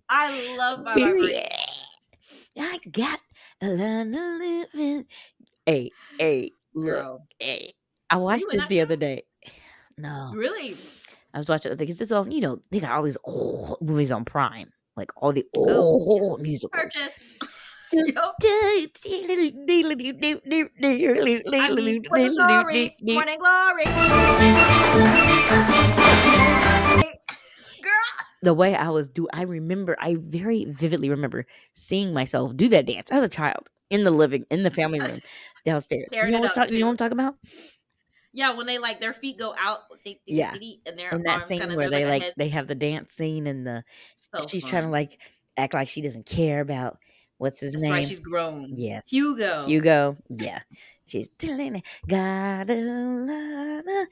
I love Bye Bye Birdie. I got a lot of living. Hey, look, Girl. hey. I watched in it that the show? other day. No, Really? I was watching it because it's all, they got all these old movies on Prime, like all the Oh, old musicals. purchased. Yup. I mean, what's the story? Morning Glory. Girl. The way I very vividly remember seeing myself do that dance as a child in the family room downstairs. Tearing it up, You know what I'm talking about? Yeah, when they their feet go out, Yeah. and their In that arms scene kind of where there's a head. they have the dance scene and she's trying to act like she doesn't care about what's his That's name. right, she's grown. Yeah. Hugo. Yeah. She's got a lot of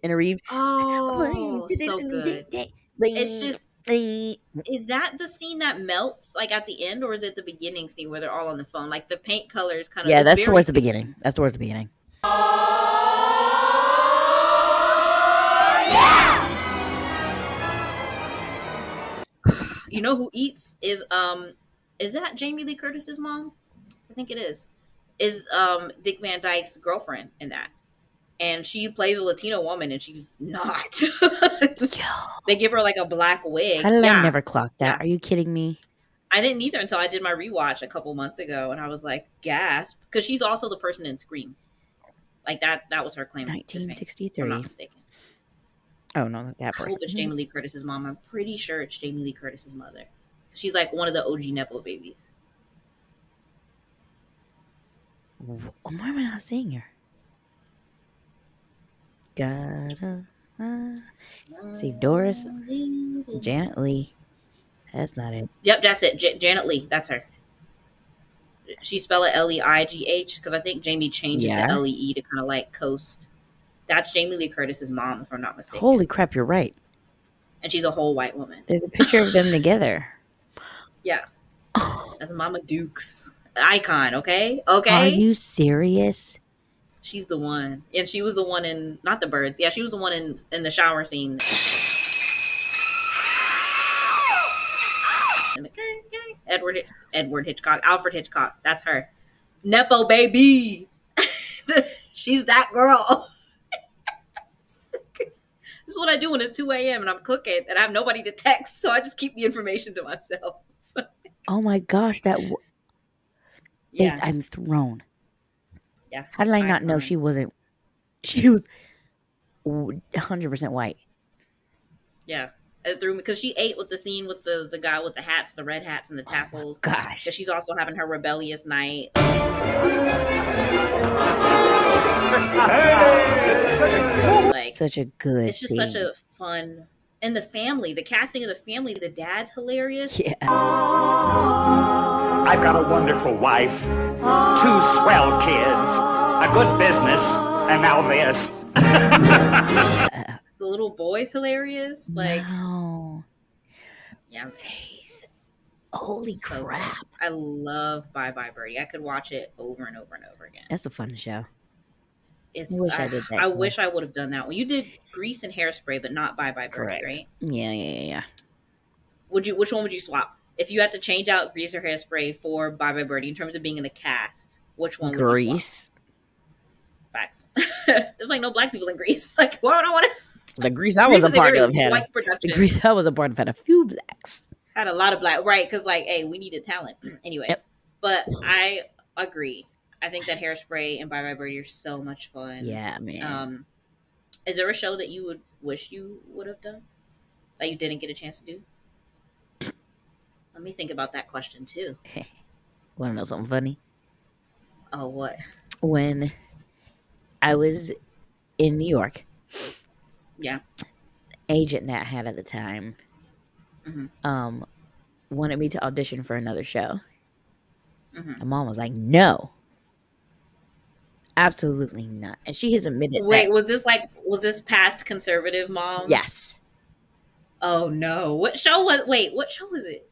interweave. Oh, so good. It's just, is that the scene that melts at the end, or is it the beginning scene where they're all on the phone? Like the paint colors kind of. Yeah, that's towards the beginning. That's towards the beginning. You know who eats is that Jamie Lee Curtis's mom? I think it is. Is Dick Van Dyke's girlfriend in that. And she plays a Latino woman, and she's not. They give her a black wig. How did I never clock that? Yeah. Are you kidding me? I didn't either until I did my rewatch a couple months ago, and I was like, gasp. Because she's also the person in Scream. That was her claim. 1963. If I'm not mistaken. Oh, no, not that person. I hope it's Jamie Lee Curtis's mom. I'm pretty sure it's Jamie Lee Curtis's mother. She's one of the OG Nepo babies. Why am I not seeing her? See, Doris, Janet Leigh. That's not it. Yep, that's it. Janet Leigh. That's her. She spelled it Leigh because I think Jamie changed it to Lee to kind of coast. That's Jamie Lee Curtis's mom, if I'm not mistaken. Holy crap, you're right. And she's a whole white woman. There's a picture of them together. Yeah. That's Mama Duke's icon, okay? Okay. Are you serious? She's the one. And she was the one in, not the birds. Yeah, she was the one in the shower scene. Edward Hitchcock. Alfred Hitchcock. That's her. Nepo baby. She's that girl. This is what I do when it's 2 a.m. and I'm cooking and I have nobody to text, so I just keep the information to myself. Oh my gosh, I'm thrown. Yeah. How did I not know she wasn't? She was 100% white. Yeah. It threw me because she ate with the scene with the guy with the hats, the red hats and the tassels. Oh gosh. Because she's also having her rebellious night. Such a good It's just scene. such a fun. And the family, the casting of the family, the dad's hilarious. Yeah. I've got a wonderful wife, 2 swell kids, a good business, and now this. The little boy's hilarious. No. Yeah. Faith. Holy crap. Good. I love Bye Bye Birdie. I could watch it over and over and over again. That's a fun show. I wish I would have done that one. You did Grease and Hairspray, but not Bye Bye Birdie, correct. Right? Yeah. Which one would you swap? If you had to change out Grease or Hairspray for Bye Bye Birdie in terms of being in the cast, which one would you swap? Facts. There's no black people in Grease. Why would I want to? The Grease I was a part of had a few blacks. Had a lot of black, right? Because hey, we needed talent anyway. Yep. But I agree. I think that Hairspray and Bye Bye Birdie are so much fun. Yeah, man. Is there a show that you would wish you would have done that you didn't get a chance to do? Let me think about that question too. Want to know something funny? Oh, what? When I was in New York, yeah, agent that I had at the time, wanted me to audition for another show. My mom was like, "No, absolutely not," and she has admitted. Wait, was this past conservative mom? Yes. Oh no! What show was? Wait, what show was it?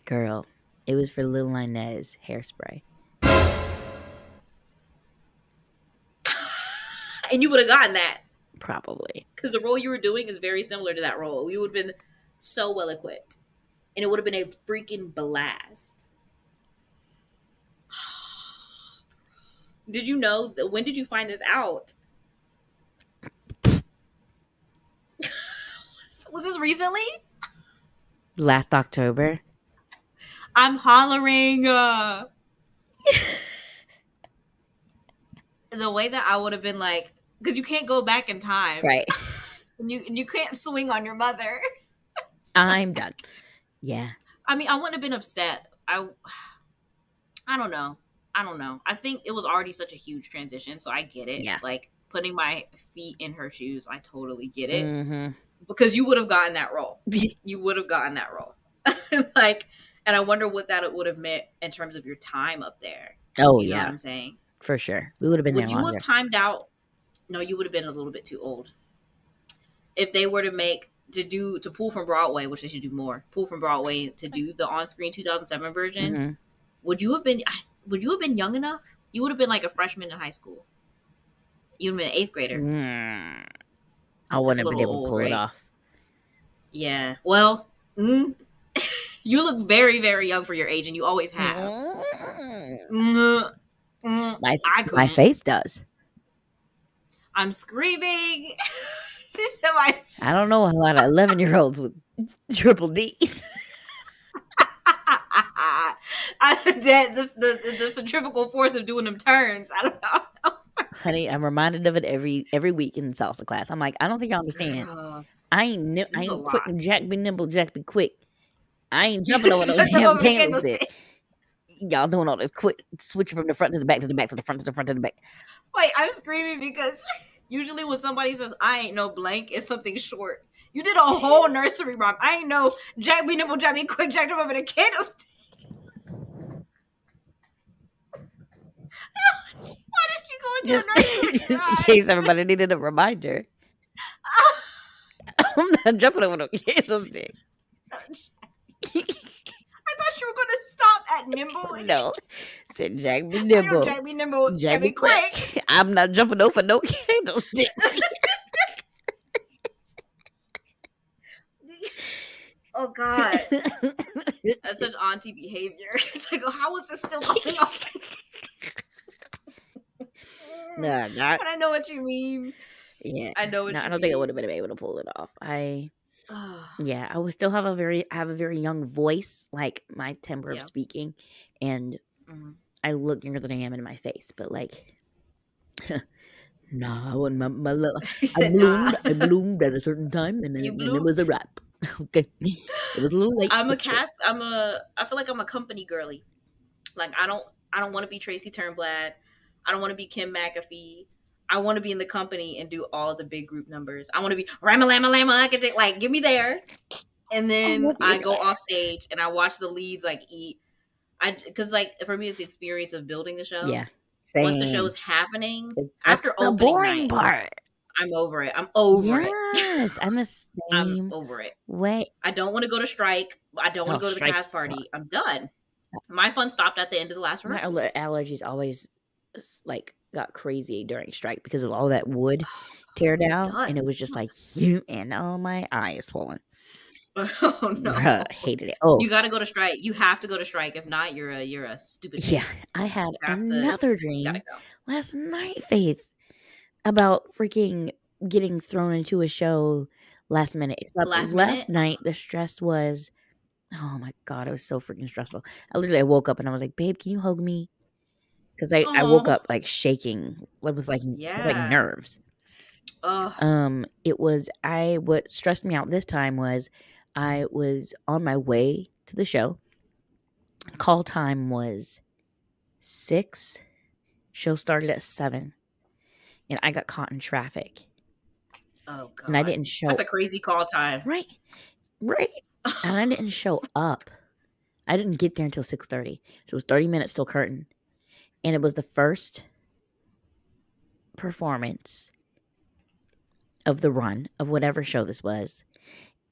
Girl, it was for Lil Inez hairspray. And you would have gotten that. Probably. Because the role you were doing is very similar to that role. You would have been so well equipped. And it would have been a freaking blast. Did you know that? When did you find this out? Was this recently? Last October. I'm hollering. The way that I would have been like, because you can't go back in time. Right. And you can't swing on your mother. I'm done. Yeah. I mean, I wouldn't have been upset. I don't know. I think it was already such a huge transition, so I get it. Yeah. Like, putting my feet in her shoes, I totally get it. Mm-hmm. Because you would have gotten that role. You would have gotten that role. Like, and I wonder what that would have meant in terms of your time up there. Oh, You know yeah. what I'm saying? For sure. We would have been Would there you longer. have timed out? No, you would have been a little bit too old. If they were to pull from Broadway, which they should do more, pull from Broadway to do the on-screen 2007 version, Mm-hmm. would you have been young enough? You would have been like a freshman in high school. You would have been an 8th grader. I wouldn't have been little able to old, pull it right? off. Yeah. Well, you look very, very young for your age, and you always have. My I couldn't. face does. I'm screaming. She said my. I don't know a lot of 11-year-olds with triple D's. I'm dead. The centrifugal force of doing them turns. I don't know. Honey, I'm reminded of it every week in salsa class. I'm like, I don't think y'all understand. I ain't is a quick. lot. Jack be nimble, Jack be quick. I ain't jumping over those Jumping damn over the candlesticks. Y'all doing all this quick switching from the front to the back to the back to the front to the front to the back. Wait, I'm screaming because usually when somebody says I ain't no blank, it's something short. You did a whole nursery rhyme. I ain't no Jack be nimble, Jack be quick, Jack jump over the candlestick. Why did you go into a nursery Just in rhyme? case everybody needed a reminder. I'm not jumping over the candlestick. I thought you were going to stop at nimble. No. Said Jack be I know nimble. Jack be nimble, Jack be quick. I'm not jumping over no candlestick. Oh God, that's such auntie behavior. It's like, how is this still going on? Nah, not. But I know what you mean. Yeah, I know what no, you I don't think I would have been able to pull it off. Yeah, I would still have a very young voice, like my timbre of speaking, and I look younger than I am in my face. But like, nah, I wasn't my love. I bloomed at a certain time, and it was a wrap. Okay, it was a little late. I feel like I'm a company girly. Like I don't want to be Tracy Turnblad. I don't want to be Kim McAfee. I want to be in the company and do all the big group numbers. I want to be Rama Lama Lama. Like, give me there. And then I go off stage and I watch the leads like eat. Because like for me, it's the experience of building the show. Yeah. Once the show is happening, That's after the opening boring night, part. I'm over it. I'm over it. Yes, I'm the same. I'm over it. Wait, I don't want to go to strike. I don't want to go to the cast party. I'm done. My fun stopped at the end of the last round. my allergies always like got crazy during strike because of all that wood tear down, and it was just like and all my eye is swollen. Oh no, hated it. Oh, you got to go to strike. You have to go to strike. If not, you're a stupid. Yeah, I had another dream last night, Faith, about freaking getting thrown into a show last minute. Except last night, the stress was, oh my God, it was so freaking stressful. I woke up and I was like, babe, can you hug me? Because I woke up like shaking with like nerves. What stressed me out this time was I was on my way to the show. Call time was 6. Show started at 7. And I got caught in traffic. Oh God. And I didn't show. That's a crazy call time. Right. And I didn't show up. I didn't get there until 6:30. So it was 30 minutes till curtain. And it was the first performance of the run of whatever show this was.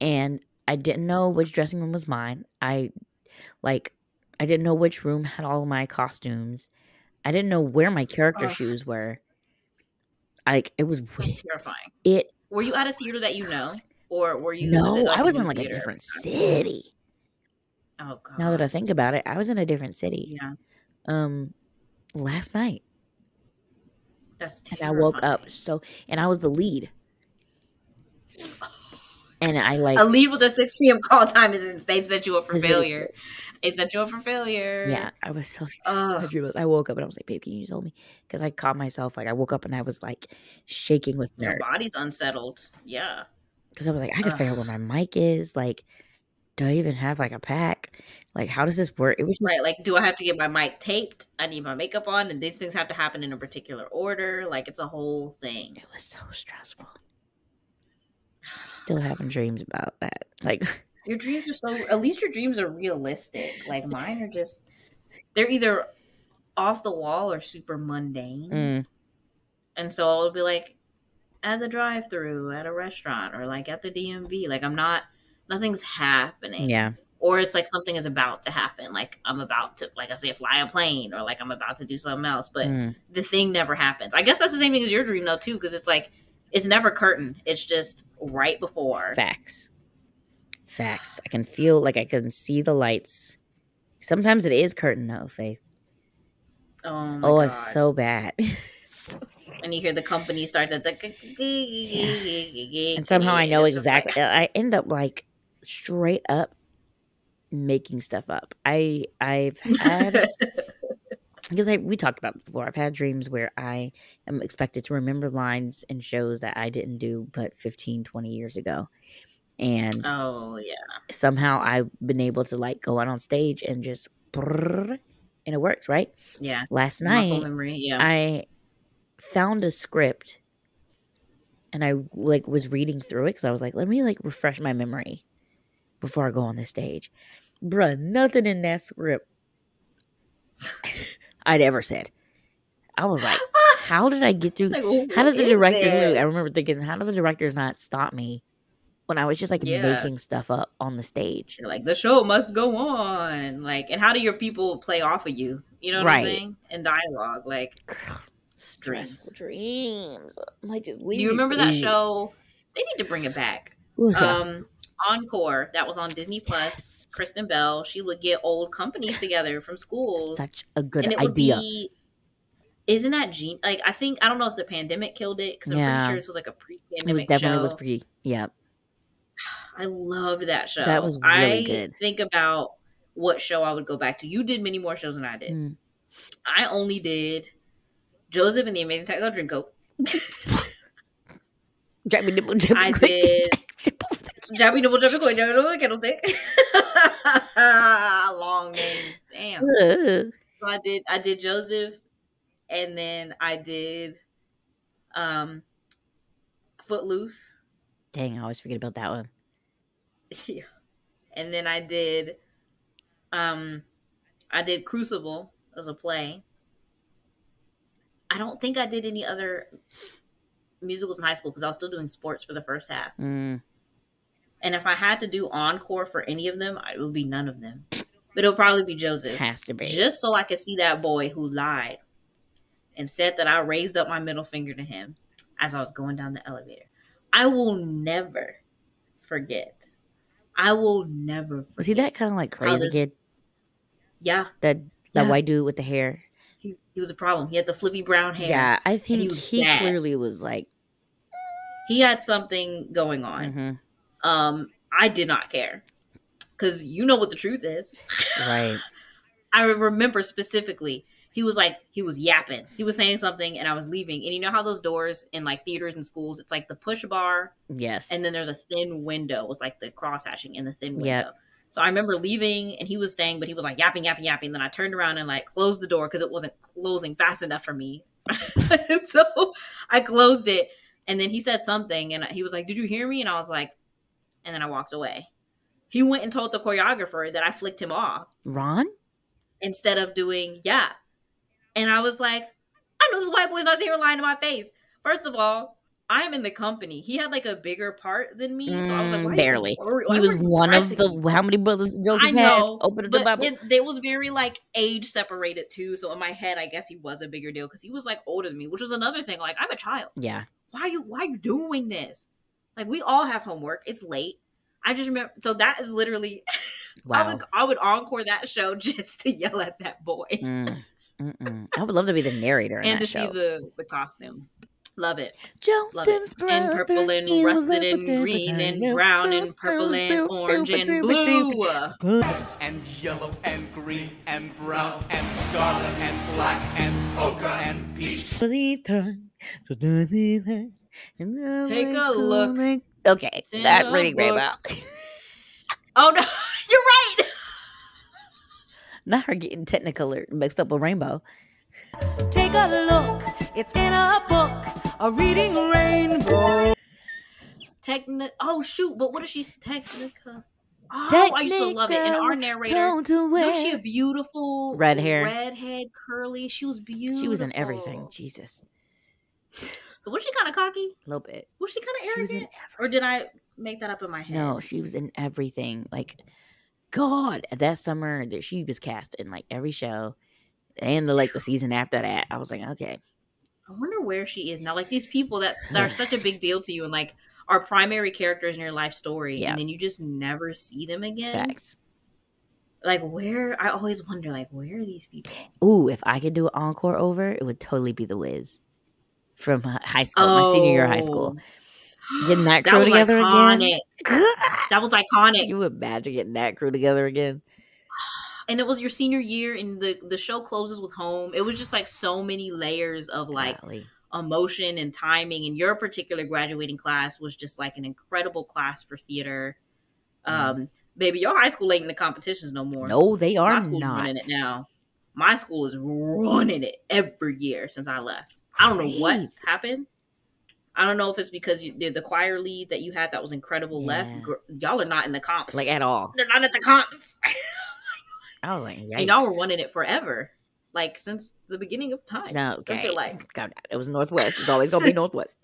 And I didn't know which dressing room was mine. I Like, I didn't know which room had all of my costumes. I didn't know where my character shoes were. Like, it was terrifying. Were you at a theater that you know? Or were you? No, was it like I was in like a different city. Oh god! Now that I think about it, I was in a different city. Yeah. Last night. That's terrifying. And I woke up and I was the lead. And I like a lead with a 6 p.m. call time is they set you up for failure. They set you up for failure. Yeah, I was so stressed. I woke up and I was like, "Babe, can you tell me?" Because I caught myself like I woke up and I was like shaking with nerves. Your body's unsettled. Yeah. Because I was like, I could figure out where my mic is. Like, do I even have like a pack? Like, how does this work? It was just, right. Like, do I have to get my mic taped? I need my makeup on, and these things have to happen in a particular order. Like, it's a whole thing. It was so stressful. Still having dreams about that. Like, your dreams are so. At least your dreams are realistic. Like mine are just. They're either off the wall or super mundane. And so I'll be like, at the drive-thru at a restaurant or like at the DMV. Like nothing's happening. Yeah. Or it's like something is about to happen. Like I'm about to, like I say, fly a plane or like I'm about to do something else. But the thing never happens. I guess that's the same thing as your dream though too. Because it's like, it's never curtain. It's just right before. Facts. I can feel like I can see the lights. Sometimes it is curtain though, Faith. Oh my God. It's so bad. And you hear the company start to and somehow I know exactly. Like, I end up like straight up making stuff up. I've had because we talked about it before. I've had dreams where I am expected to remember lines in shows that I didn't do but 15, 20 years ago. And somehow I've been able to like go out on stage and just and it works, right? Yeah. Last night, muscle memory, I found a script and I like was reading through it because I was like, let me like refresh my memory before I go on the stage. Bruh, nothing in that script I'd ever said. I was like, how did I get through? Like, how did the directors I remember thinking, how did the directors not stop me when I was just like making stuff up on the stage? You're like, the show must go on. Like, and how do your people play off of you? You know what I'm saying? In dialogue, like stressful dreams. Like, just leave. Do you remember that show? They need to bring it back. Encore, that was on Disney Plus. Kristen Bell, she would get old companies together from schools. Such a good idea. Isn't that like I don't know if the pandemic killed it because I'm pretty sure this was like a pre-pandemic show. It definitely was pre. Yeah. I loved that show. That was really good. Think about what show I would go back to. You did many more shows than I did. I only did Joseph and the Amazing Technicolor Dreamcoat. I did Jabby Nibble Jabby Coin Jabby Candlestick. Long names, damn. So I did Joseph, and then I did Footloose. Dang, I always forget about that one. Yeah. And then I did Crucible as a play. I don't think I did any other musicals in high school because I was still doing sports for the first half. And if I had to do Encore for any of them, it would be none of them. But it'll probably be Joseph. Has to be. Just so I could see that boy who lied and said that I raised up my middle finger to him as I was going down the elevator. I will never forget. Was he that kind of like crazy kid? Yeah. That white dude with the hair? He was a problem. He had the flippy brown hair. Yeah, I think he clearly was like... He had something going on. I did not care. Because you know what the truth is. Right. I remember specifically, he was yapping. He was saying something and I was leaving. And you know how those doors in like theaters and schools, it's like the push bar. Yes. And then there's a thin window with like the cross hatching in the thin window. Yep. So I remember leaving and he was staying, but he was like yapping. Then I turned around and like closed the door because it wasn't closing fast enough for me. So I closed it. And then he said something and he was like, "Did you hear me?" And I was like, and then I walked away. He went and told the choreographer that I flicked him off. Ron? Instead of doing, And I was like, I know this white boy's not here lying to my face. First of all, I'm in the company. He had like a bigger part than me, so I was like, why barely. Why he was one of the me? How many brothers Joseph I know, had? Open but the Bible. It was very like age separated too. So in my head, I guess he was a bigger deal because he was like older than me, which was another thing. Like, I'm a child. Yeah. Why are you doing this? Like, we all have homework. It's late. I just remember. So that is literally. Wow. I would encore that show just to yell at that boy. I would love to be the narrator and to show. see the costume. Love it. Joseph's brother, and purple and russet and green and brown and purple and orange and blue. And yellow and green and brown and scarlet and black and ochre and peach. Take a look. Okay, that reading rainbow. Oh no, you're right. Not her getting Technicolor mixed up with rainbow. Take a look, it's in a book, a reading rainbow. Oh shoot, but what is she? Technica. Oh, I used to love it. And our narrator, was she a beautiful redhead, curly? She was beautiful. She was in everything. Jesus. Was she kind of cocky? A little bit. Was she kind of arrogant? Or did I make that up in my head? No, she was in everything. Like, God, that summer that she was cast in like every show, and the season after that, I was like, okay. I wonder where she is now. Like, these people that are such a big deal to you and like are primary characters in your life story, and then you just never see them again. Facts. Like, where? I always wonder, like, where are these people? Ooh, if I could do an encore over, it would totally be The Wiz from high school, my senior year of high school. Getting that crew together again. That was iconic. You imagine getting that crew together again? And it was your senior year, and the show closes with Home. It was just like so many layers of like emotion and timing. And your particular graduating class was just like an incredible class for theater. Baby, your high school ain't in the competitions no more. No, they are My school's not. running it now. My school is running it every year since I left. I don't know what happened. I don't know if it's because the choir lead that you had that was incredible left. Y'all are not in the comps. Like, at all. They're not at the comps. I was like, yikes. And y'all were running it forever. Like, since the beginning of time. No, okay. Like, God, it was Northwest. It's always going to be Northwest.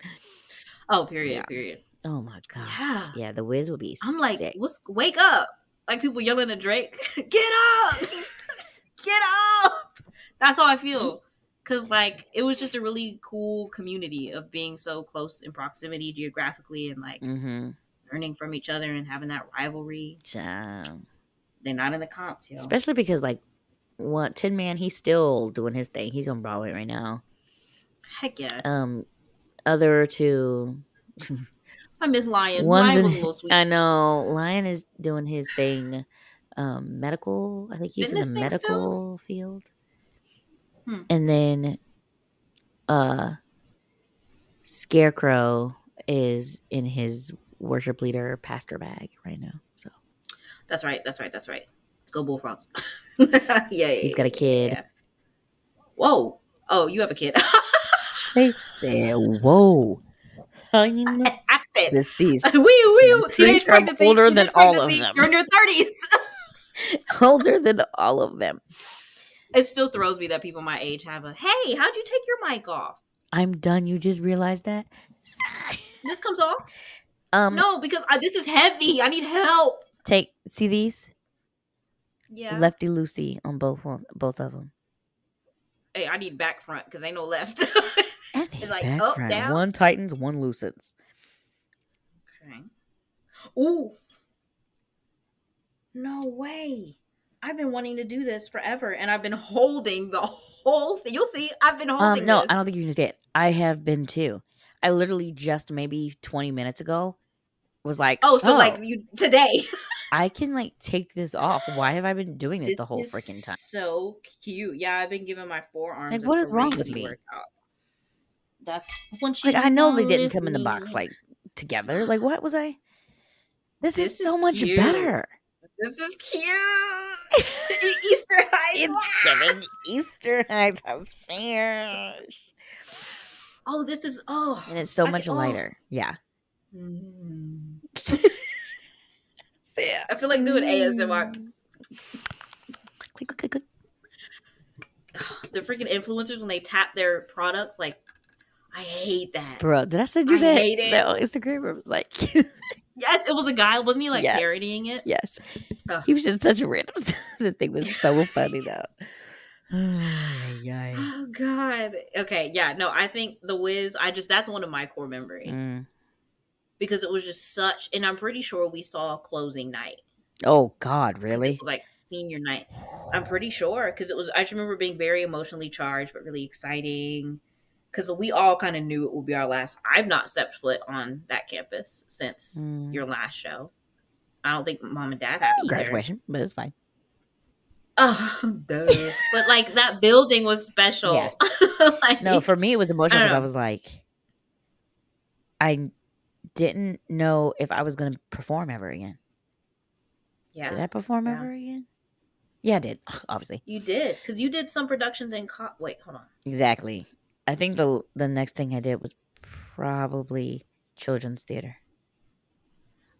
Oh, period. Oh, my God. Yeah, The Wiz would be I'm like, sick. Wake up. Like, people yelling at Drake. Get up. Get up. That's how I feel. Because, like, it was just a really cool community of being so close in proximity geographically and, like, learning from each other and having that rivalry. They're not in the comps, yo. Especially because, like, Tin Man, he's still doing his thing. He's on Broadway right now. Heck yeah. Other two... I miss Lion. Lion was a little sweet. I know. Lion is doing his thing. Medical. I think he's in the medical field. And then Scarecrow is in his worship leader pastor bag right now. So That's right. Let's go Bullfrogs. Yeah. He's got a kid. Yeah. Whoa. Oh, you have a kid. They said, whoa. Deceased. Teenage pregnancy. Older than all of them. You're in your 30s. Older than all of them. It still throws me that people my age have a, hey, how'd you take your mic off? I'm done. You just realized that? This comes off? No, because this is heavy. I need help. See these? Yeah. Lefty loosey on both of them. Hey, I need back front because ain't no left. It's like up, down. One tightens, one loosens. Okay. Ooh. No way. I've been wanting to do this forever, and I've been holding the whole thing. You'll see. I've been holding No, this. I don't think you understand. I have been too. I literally just maybe 20 minutes ago was like, like you today. I can like take this off. Why have I been doing this the whole freaking time? So cute. Yeah, I've been giving my forearms. Like, what is wrong with me? Workout. That's when she. Like, I know they didn't come in the box like together. Like, what was I? This is so much better. This is cute. Easter Heights. It's giving Easter Heights upstairs. Oh, this is and it's so much lighter. Yeah. I feel like doing ASMR. Click, click, click. The freaking influencers when they tap their products, like I hate that. Bro, did I send you I that? hate it. That on Instagram? It was like... Yes, it was a guy. Wasn't he like Yes. parodying it? Yes. Ugh. He was just such a random... The thing was so funny, though. Oh, God. Okay, yeah. No, I think The Wiz, that's one of my core memories. Because it was just such... And I'm pretty sure we saw closing night. Oh, God, really? It was like senior night. I'm pretty sure. Because I just remember being very emotionally charged, but really exciting. Because we all kind of knew it would be our last. I've not stepped foot on that campus since your last show. I don't think mom and dad have either. Graduation, but it's fine. Oh, duh. But like that building was special. Yes. Like, no, for me it was emotional because I was like, I didn't know if I was going to perform ever again. Yeah. Did I perform ever again? Yeah, I did. Obviously, you did because you did some productions in. Wait, hold on. Exactly. I think the next thing I did was probably children's theater.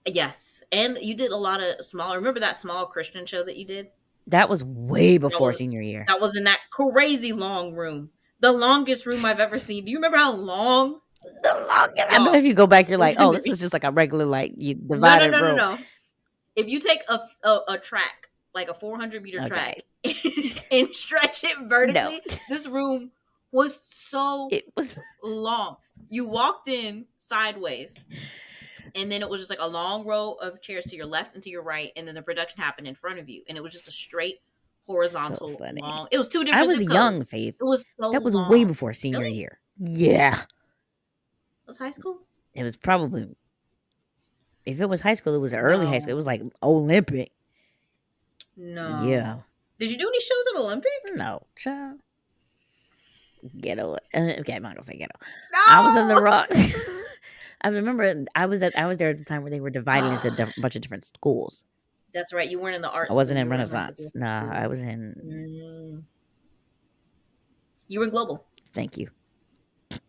Yes, and you did a lot of small. Remember that small Christian show that you did? That was way before senior year. That was in that crazy long room. The longest room I've ever seen. Do you remember how long? The longest. I bet if you go back, you're like, oh, this is just like a regular, like, you divided room. No. If you take a track, like a 400-meter track, and stretch it vertically, this room was so long. You walked in sideways. And then it was just like a long row of chairs to your left and to your right. And then the production happened in front of you. And it was just a straight, horizontal, long. It was two different I was young, Faith. It was so That was long. way before senior year. Yeah. It was high school? It was probably... If it was high school, it was early high school. It was like Olympic. No. Yeah. Did you do any shows at Olympic? No. Child. Ghetto. Okay, I'm not going to say ghetto. No! I was in the rocks. I remember I was there at the time where they were divided into a bunch of different schools. That's right. You weren't in the arts. I wasn't in Renaissance. Nah, I was in... You were in Global. Thank you.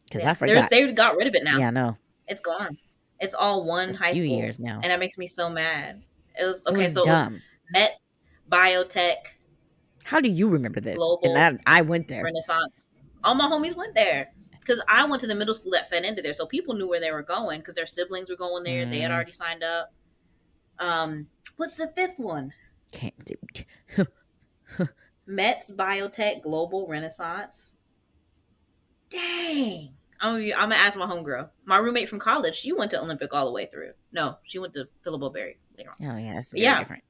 Because I forgot. They got rid of it now. Yeah, I know. It's gone. It's all one high school. Years now. And that makes me so mad. It was dumb. It was Mets, Biotech. How do you remember this? Global. And I went there. Renaissance. All my homies went there. Because I went to the middle school that fed into there. So people knew where they were going because their siblings were going there. They had already signed up. What's the fifth one? Can't do Mets, Biotech, Global, Renaissance. Dang. I'm gonna ask my homegirl. My roommate from college, she went to Olympic all the way through. No, she went to Philip Berry later on. Oh yeah, that's very different.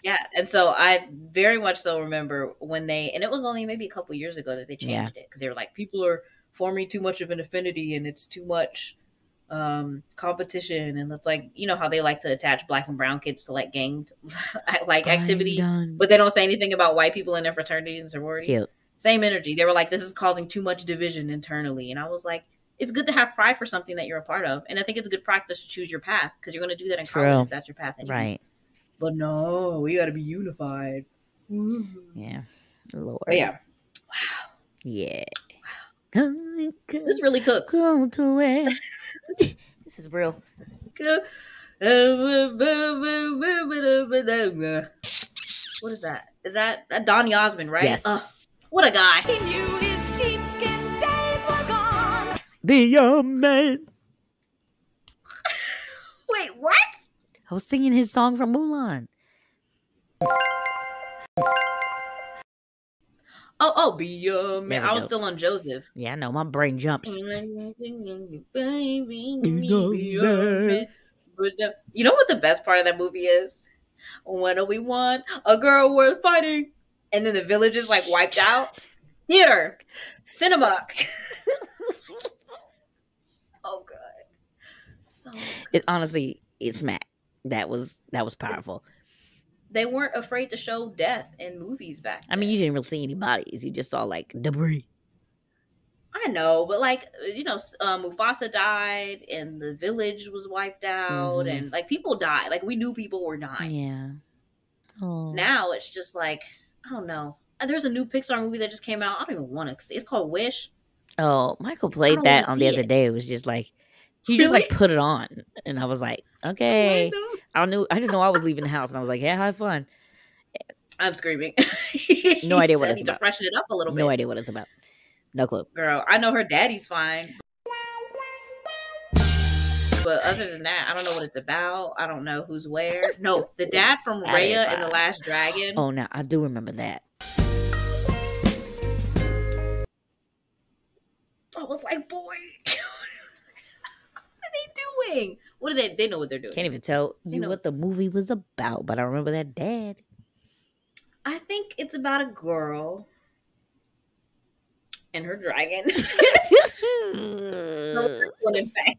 Yeah, and so I very much so remember when and it was only maybe a couple years ago that they changed it because they were like, people are forming too much of an affinity and it's too much competition, and it's like, you know how they like to attach black and brown kids to like gang like activity, but they don't say anything about white people in their fraternities and sororities. Cute. Same energy. They were like, this is causing too much division internally. And I was like, it's good to have pride for something that you're a part of. And I think it's a good practice to choose your path because you're going to do that in college if that's your path. Right. But no, we got to be unified. Yeah. Lord. But yeah. Wow. Yeah. Wow. This really cooks. Go to where? This is real. What is that? Is that Donny Osmond, right? Yes. What a guy. He knew his sheepskin days were gone. Be your man. Wait, what? I was singing his song from Mulan. Oh, be your man. I was still on Joseph. Yeah, I know. My brain jumps. You know what the best part of that movie is? When do we want a girl worth fighting? And then the village is like wiped out. Theater. Cinema. So good. So good. It honestly, it smacked. That was powerful. They weren't afraid to show death in movies back then. I mean, you didn't really see any bodies. You just saw like debris. I know, but like, you know, Mufasa died and the village was wiped out and like people died. Like we knew people were dying. Yeah. Oh. Now it's just like, I don't know. There's a new Pixar movie that just came out. I don't even want to see. It's called Wish. Oh, Michael played that on the other day. It was just like, he just like put it on. And I was like, okay. I just know I was leaving the house and I was like, yeah, have fun. I'm screaming. No idea what it's about. To freshen it up a little bit. No idea what it's about. No clue. Girl, I know her daddy's fine. But other than that, I don't know what it's about. I don't know who's where. No, the dad from Raya and the Last Dragon. Oh, now I do remember that. I was like, boy, what are they doing? What are they know what they're doing. Can't even tell you what the movie was about, but I remember that dad. I think it's about a girl and her dragon. In fact.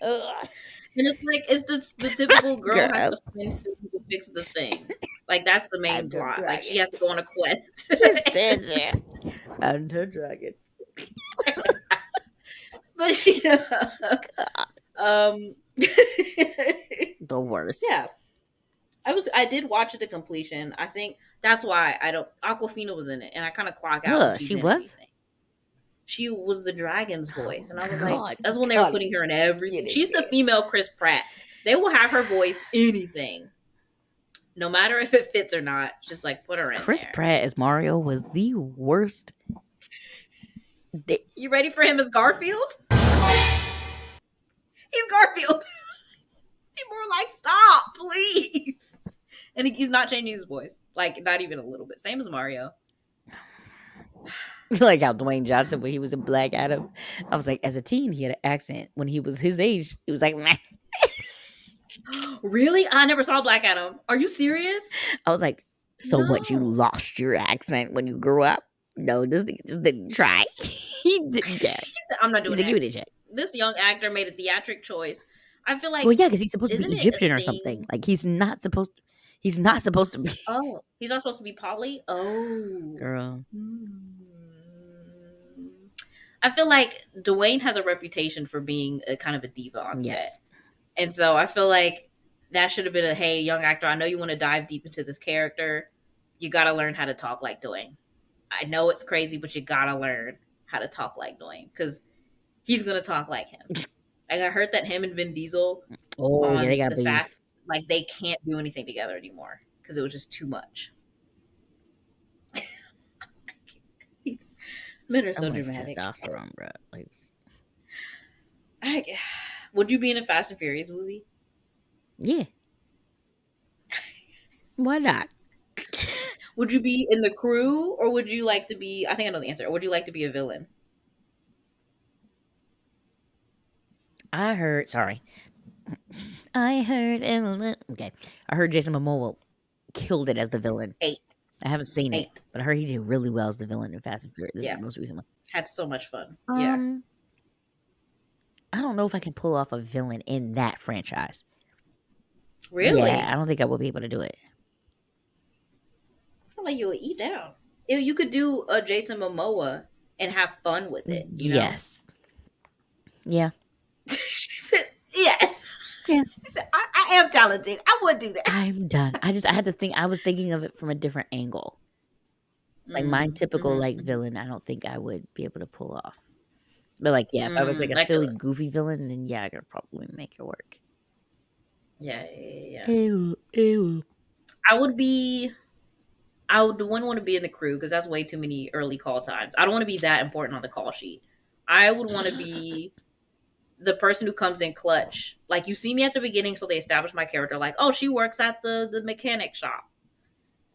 And it's like it's the typical girl has to find food to fix the thing. Like that's the main plot. Like she has to go on a quest. And her dragon. But you know, the worst. Yeah. I did watch it to completion. I think that's why Aquafina was in it, and I kind of clock out. She was? Anything. She was the dragon's voice, and I was like, that's when they were putting her in everything. She's the female Chris Pratt. They will have her voice anything, no matter if it fits or not. Just like put her in. Chris Pratt as Mario was the worst. You ready for him as Garfield? He's Garfield. People are like, stop, please. And he's not changing his voice, like not even a little bit. Same as Mario. Like how Dwayne Johnson, when he was in Black Adam, I was like, as a teen, he had an accent. When he was his age, he was like, meh. Really? I never saw Black Adam. Are you serious? I was like, so what? You lost your accent when you grew up? No, this nigga just didn't try. He didn't get. I'm not doing that. Give it a check. This young actor made a theatric choice. I feel like, well, yeah, because he's supposed to be Egyptian or something. Like he's not supposed to be. Oh, he's not supposed to be poly. Oh, girl. I feel like Dwayne has a reputation for being a kind of a diva on set. And so I feel like that should have been a, hey, young actor, I know you want to dive deep into this character. You got to learn how to talk like Dwayne. I know it's crazy, but you got to learn how to talk like Dwayne because he's going to talk like him. Like I heard that him and Vin Diesel they got the Fast, like they can't do anything together anymore because it was just too much. Men are so dramatic. Testosterone, bro. Like, would you be in a Fast and Furious movie? Yeah. Why not? Would you be in the crew, or would you like to be? I think I know the answer. Or would you like to be a villain? I heard Jason Momoa killed it as the villain. 8. I haven't seen it, but I heard he did really well as the villain in Fast and Furious. This is the most recent one. Had so much fun. I don't know if I can pull off a villain in that franchise. Really? Yeah, I don't think I will be able to do it. I feel like you would eat down. You could do a Jason Momoa and have fun with it. Yes. Yeah. She said, yes. Yeah. She said, I am talented. I would do that. I'm done. I had to think. I was thinking of it from a different angle. Like my typical like villain, I don't think I would be able to pull off. But like, yeah, if I was like a silly, goofy villain, then yeah, I could probably make it work. Yeah. Ew. I wouldn't want to be in the crew because that's way too many early call times. I don't want to be that important on the call sheet. I would want to be the person who comes in clutch. Like you see me at the beginning, so they establish my character like, oh, she works at the mechanic shop.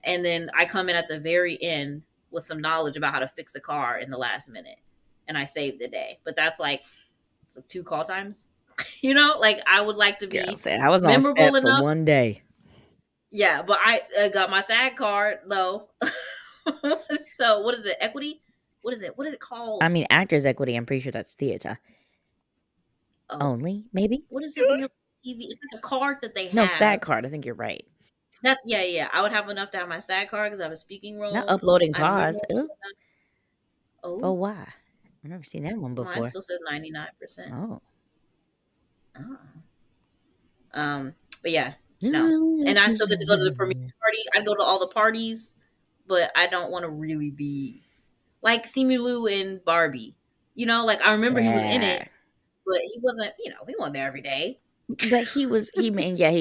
And then I come in at the very end with some knowledge about how to fix a car in the last minute. And I save the day. But that's like 2 call times. You know? Like I would like to be I was memorable on set enough. For one day. Yeah, but I got my SAG card though. So what is it? Equity? What is it? What is it called? I mean, actors equity. I'm pretty sure that's theater. Only, maybe. What is it? TV? It's like a card that they have. No, SAG card. I think you're right. That's yeah. I would have enough to have my SAG card because I have a speaking role. Not uploading cars. For why? I've never seen that one before. Mine still says 99%. But yeah, no. And I still get to go to the premiere party. I go to all the parties, but I don't want to really be like Simu Liu in Barbie. You know, like I remember he was in it, but he wasn't. You know, he wasn't there every day. But he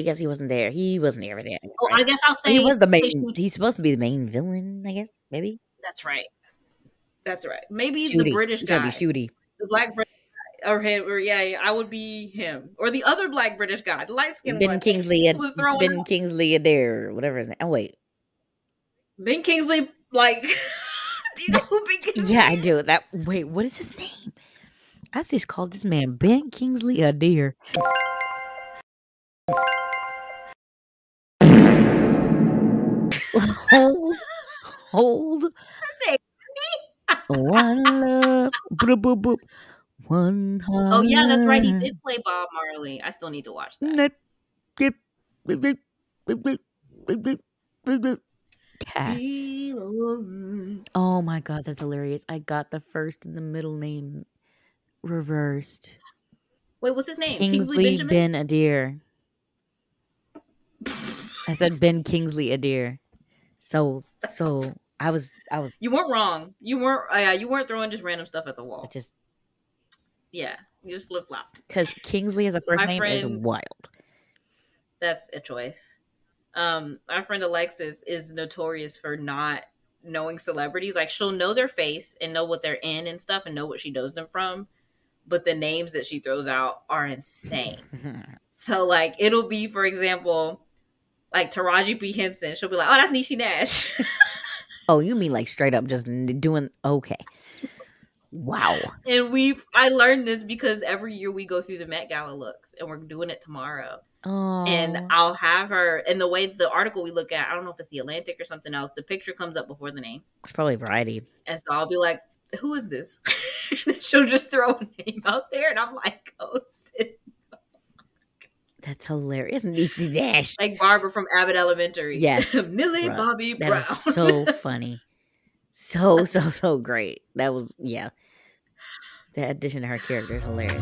guess he wasn't there. He wasn't there every day. Oh, I guess I'll say he was the main. He's supposed to be the main villain. I guess maybe that's right. That's right. Maybe Shooty. the British guy. Shooty. The black British guy. Or him. Or yeah, I would be him. Or the other black British guy. The light-skinned one. Ben Kingsley Adair. Whatever his name. Oh, wait. Ben Kingsley, like... do you know who Ben Kingsley is? Yeah, I do. Wait, what is his name? I just called this man Ben Kingsley Adair. Hold. One love. Boop, boop, boop. One heart. Oh, yeah, that's right. He did play Bob Marley. I still need to watch that. Cast. Oh my god, that's hilarious. I got the first and the middle name reversed. Wait, what's his name? Kingsley Ben-Adir. I said Ben Kingsley Adair. So I was. You weren't wrong. You weren't throwing just random stuff at the wall. You just flip flopped. Because Kingsley as a first name is wild. That's a choice. Our friend Alexis is notorious for not knowing celebrities. Like, she'll know their face and know what they're in and stuff and know what she knows them from, but the names that she throws out are insane. So, like, it'll be, for example, like Taraji P. Henson. She'll be like, oh, that's Niecy Nash. Oh, you mean like straight up just doing, okay. Wow. And I learned this because every year we go through the Met Gala looks, and we're doing it tomorrow. Oh. And I'll have her, and the way the article we look at, I don't know if it's the Atlantic or something else, the picture comes up before the name. It's probably Variety. And so I'll be like, who is this? And she'll just throw a name out there, and I'm like, oh, sis. That's hilarious. Niecy Nash. Like Barbara from Abbott Elementary. Yes. Millie Bobby Brown. That is so funny. So great. That was, yeah. The addition to her character is hilarious.